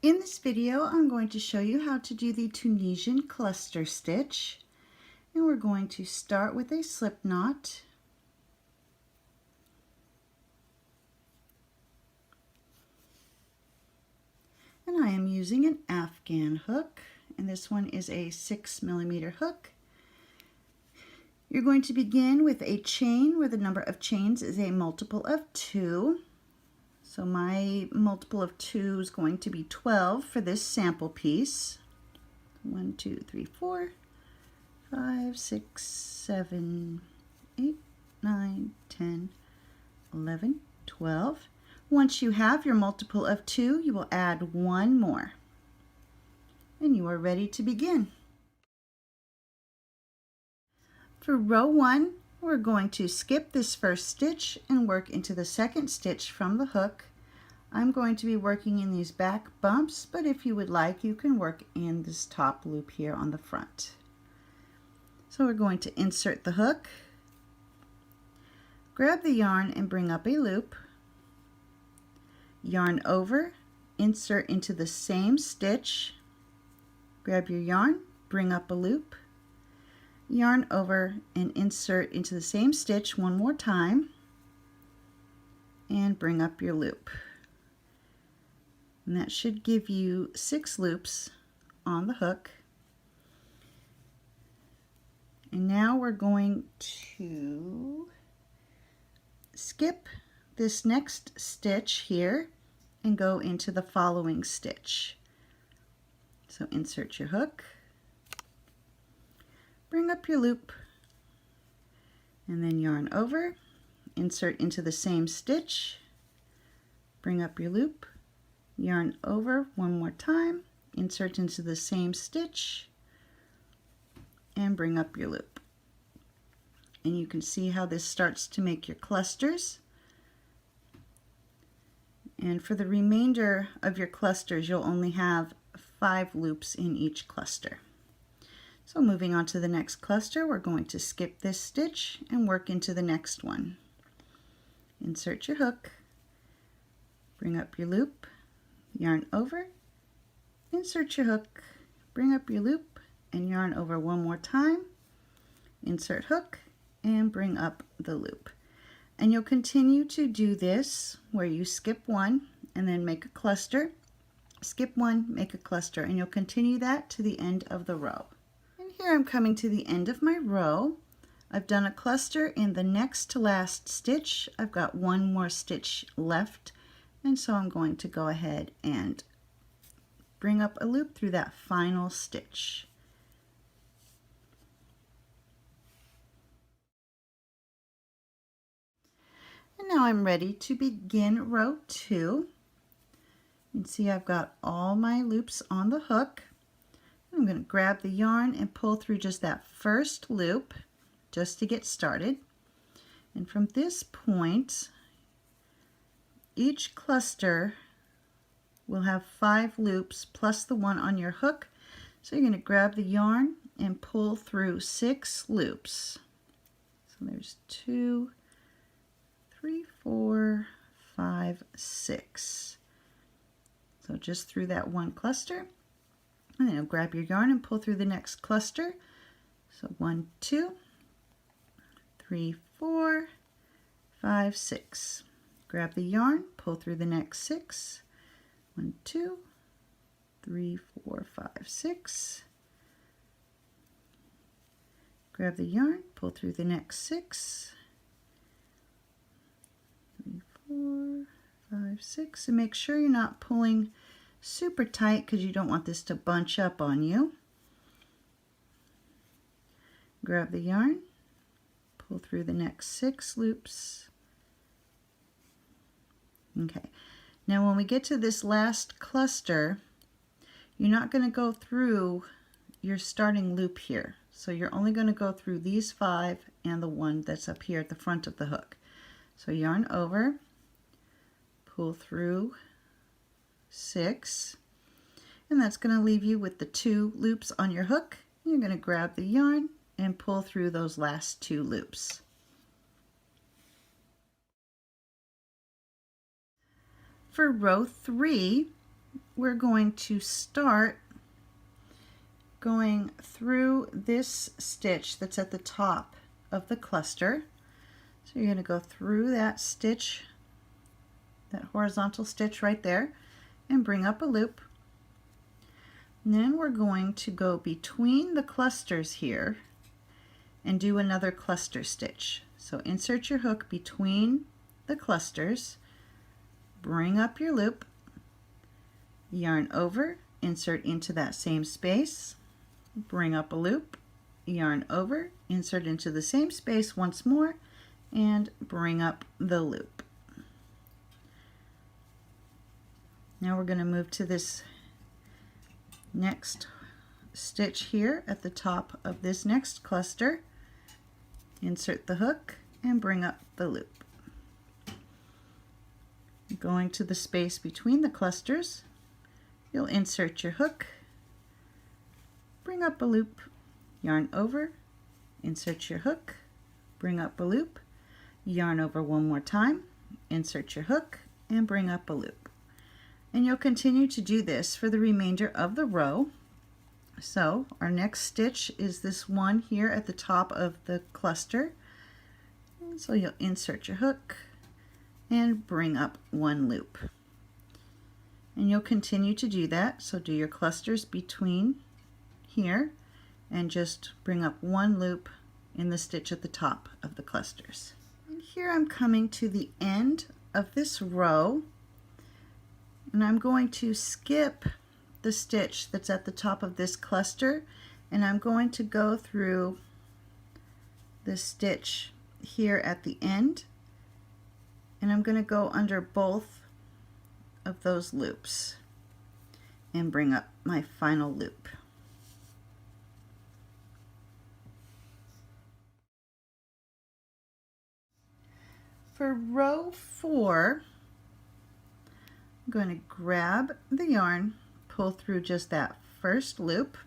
In this video, I'm going to show you how to do the Tunisian cluster stitch. And we're going to start with a slip knot. And I am using an Afghan hook, and this one is a 6mm hook. You're going to begin with a chain where the number of chains is a multiple of 2. So my multiple of 2 is going to be 12 for this sample piece. 1, 2, 3, 4, 5, 6, 7, 8, 9, 10, 11, 12. Once you have your multiple of 2, you will add 1 more. And you are ready to begin. For row 1, we're going to skip this first stitch and work into the second stitch from the hook. I'm going to be working in these back bumps, but if you would like, you can work in this top loop here on the front. So we're going to insert the hook, grab the yarn and bring up a loop, yarn over, insert into the same stitch, grab your yarn, bring up a loop, yarn over and insert into the same stitch one more time and bring up your loop. And that should give you 6 loops on the hook. And now we're going to skip this next stitch here and go into the following stitch. So insert your hook, bring up your loop, and then yarn over, insert into the same stitch, bring up your loop, yarn over one more time, insert into the same stitch, and bring up your loop. And you can see how this starts to make your clusters. And for the remainder of your clusters, you'll only have 5 loops in each cluster. So moving on to the next cluster, we're going to skip this stitch and work into the next one. Insert your hook, bring up your loop, yarn over, insert your hook, bring up your loop, and yarn over one more time, insert hook, and bring up the loop. And you'll continue to do this where you skip one and then make a cluster, skip one, make a cluster, and you'll continue that to the end of the row. And here I'm coming to the end of my row. I've done a cluster in the next to last stitch. I've got one more stitch left, and so I'm going to go ahead and bring up a loop through that final stitch. And now I'm ready to begin row 2. You can see I've got all my loops on the hook. I'm going to grab the yarn and pull through just that first loop just to get started. And from this point, each cluster will have 5 loops plus the one on your hook. So you're going to grab the yarn and pull through 6 loops. So there's 2, 3, 4, 5, 6. So just through that one cluster. And then you'll grab your yarn and pull through the next cluster. So 1, 2, 3, 4, 5, 6. Grab the yarn, pull through the next 6. 1, 2, 3, 4, 5, 6. Grab the yarn, pull through the next 6. 3, 4, 5, 6. And make sure you're not pulling super tight because you don't want this to bunch up on you. Grab the yarn, pull through the next 6 loops. Okay, now when we get to this last cluster, you're not going to go through your starting loop here. So you're only going to go through these 5 and the one that's up here at the front of the hook. So yarn over, pull through 6, and that's going to leave you with the 2 loops on your hook. You're going to grab the yarn and pull through those last 2 loops. For row 3, we're going to start going through this stitch that's at the top of the cluster. So you're going to go through that stitch, that horizontal stitch right there, and bring up a loop. And then we're going to go between the clusters here and do another cluster stitch. So insert your hook between the clusters, bring up your loop, yarn over, insert into that same space, bring up a loop, yarn over, insert into the same space once more, and bring up the loop. Now we're going to move to this next stitch here at the top of this next cluster. Insert the hook and bring up the loop. Going to the space between the clusters, you'll insert your hook, bring up a loop, yarn over, insert your hook, bring up a loop, yarn over one more time, insert your hook, and bring up a loop. And you'll continue to do this for the remainder of the row. So our next stitch is this one here at the top of the cluster. So you'll insert your hook and bring up one loop. And you'll continue to do that. So do your clusters between here and just bring up one loop in the stitch at the top of the clusters. And here I'm coming to the end of this row, and I'm going to skip the stitch that's at the top of this cluster, and I'm going to go through this stitch here at the end, and I'm going to go under both of those loops and bring up my final loop. For row 4, I'm going to grab the yarn, pull through just that first loop,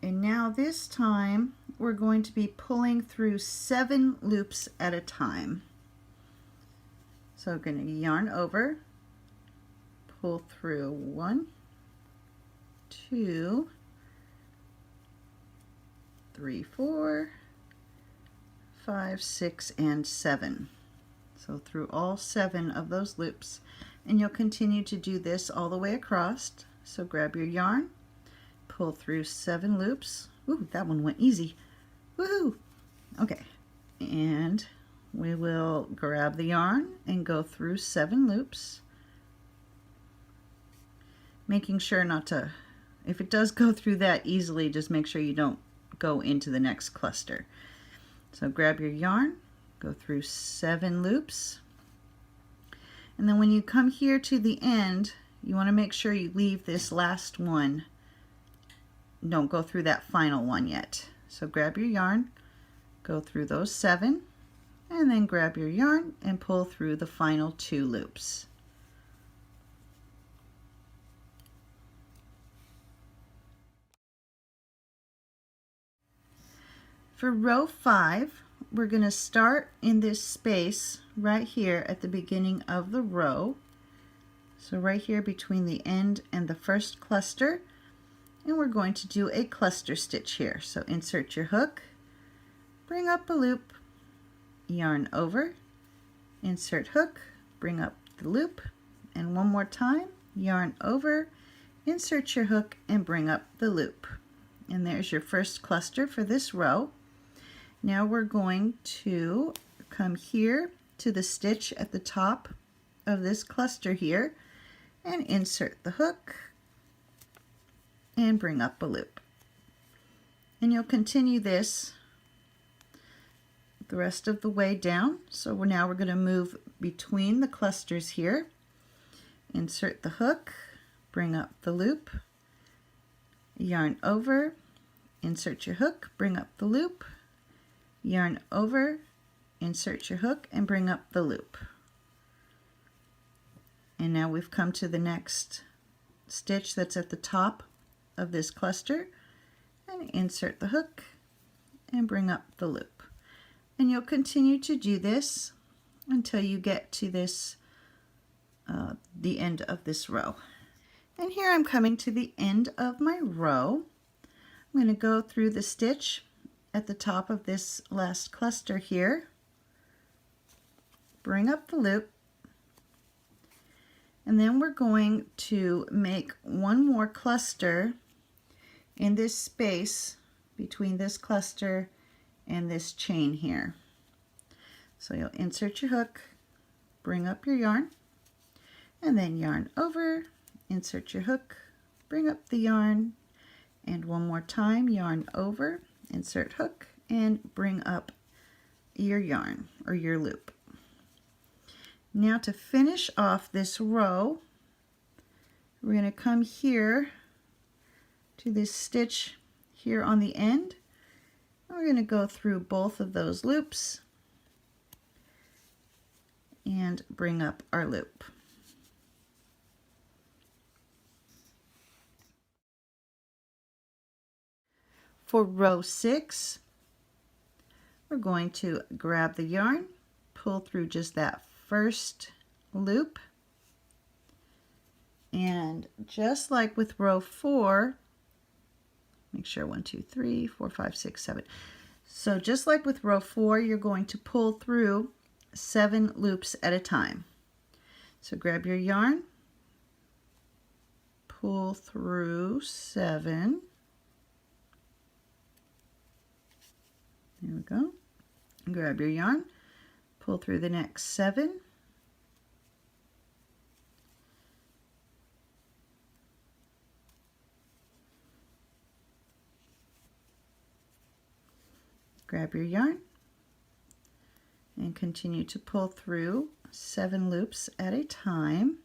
and now this time we're going to be pulling through 7 loops at a time. So I'm going to yarn over, pull through 1, 2, 3, 4, 5, 6, and 7. So through all 7 of those loops, and you'll continue to do this all the way across. So grab your yarn, pull through 7 loops. Ooh, that one went easy. Woohoo! Okay, and we will grab the yarn and go through 7 loops, making sure not to, if it does go through that easily, just make sure you don't go into the next cluster. So grab your yarn, go through 7 loops, and then when you come here to the end, you want to make sure you leave this last one. Don't go through that final one yet. So grab your yarn, go through those 7, and then grab your yarn and pull through the final 2 loops. For row 5, we're going to start in this space right here at the beginning of the row. So right here between the end and the first cluster, and we're going to do a cluster stitch here. So insert your hook, bring up a loop, yarn over, insert hook, bring up the loop, and one more time, yarn over, insert your hook, and bring up the loop. And there's your first cluster for this row. Now we're going to come here to the stitch at the top of this cluster here and insert the hook and bring up a loop. And you'll continue this the rest of the way down. So now we're going to move between the clusters here, insert the hook, bring up the loop, yarn over, insert your hook, bring up the loop, yarn over, insert your hook, and bring up the loop. And now we've come to the next stitch that's at the top of this cluster, and insert the hook and bring up the loop. And you'll continue to do this until you get to this the end of this row. And here I'm coming to the end of my row. I'm going to go through the stitch at the top of this last cluster here, bring up the loop, and then we're going to make one more cluster in this space between this cluster and this chain here. So you'll insert your hook, bring up your yarn, and then yarn over, insert your hook, bring up the yarn, and one more time, yarn over, insert hook, and bring up your yarn or your loop. Now to finish off this row, we're going to come here to this stitch here on the end. We're going to go through both of those loops and bring up our loop. For row 6, we're going to grab the yarn, pull through just that first loop, and just like with row 4, make sure 1, 2, 3, 4, 5, 6, 7. So just like with row 4, you're going to pull through 7 loops at a time. So grab your yarn, pull through 7. There we go. Grab your yarn, pull through the next 7. Grab your yarn and continue to pull through 7 loops at a time.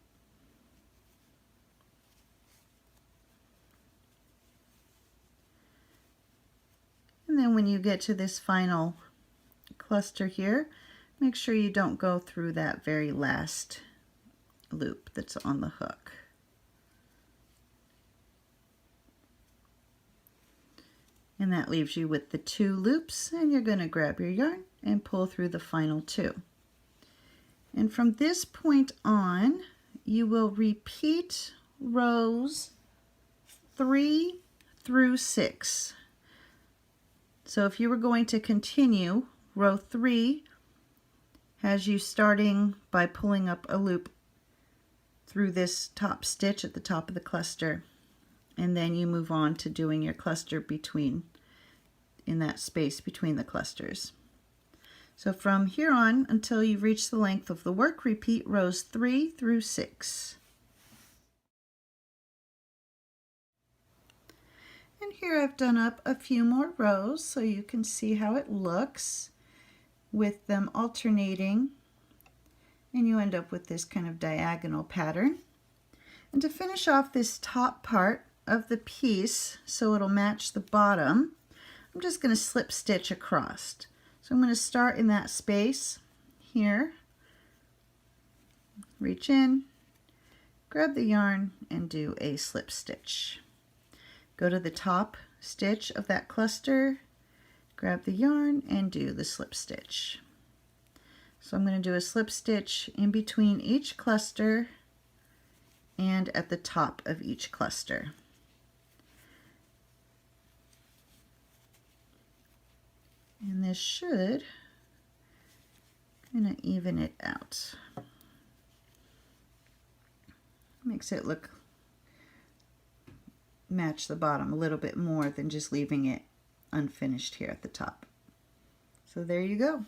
And then when you get to this final cluster here, make sure you don't go through that very last loop that's on the hook. And that leaves you with the 2 loops, and you're going to grab your yarn and pull through the final 2. And from this point on, you will repeat rows 3 through 6. So if you were going to continue, row 3 has you starting by pulling up a loop through this top stitch at the top of the cluster, and then you move on to doing your cluster between, in that space between the clusters. So from here on until you reach the length of the work, repeat rows 3 through 6. And here I've done up a few more rows so you can see how it looks with them alternating, and you end up with this kind of diagonal pattern. And to finish off this top part of the piece so it'll match the bottom, I'm just going to slip stitch across. So I'm going to start in that space here, reach in, grab the yarn, and do a slip stitch. Go to the top stitch of that cluster, grab the yarn, and do the slip stitch. So I'm going to do a slip stitch in between each cluster and at the top of each cluster. And this should kind of even it out. Makes it look, match the bottom a little bit more than just leaving it unfinished here at the top. So there you go.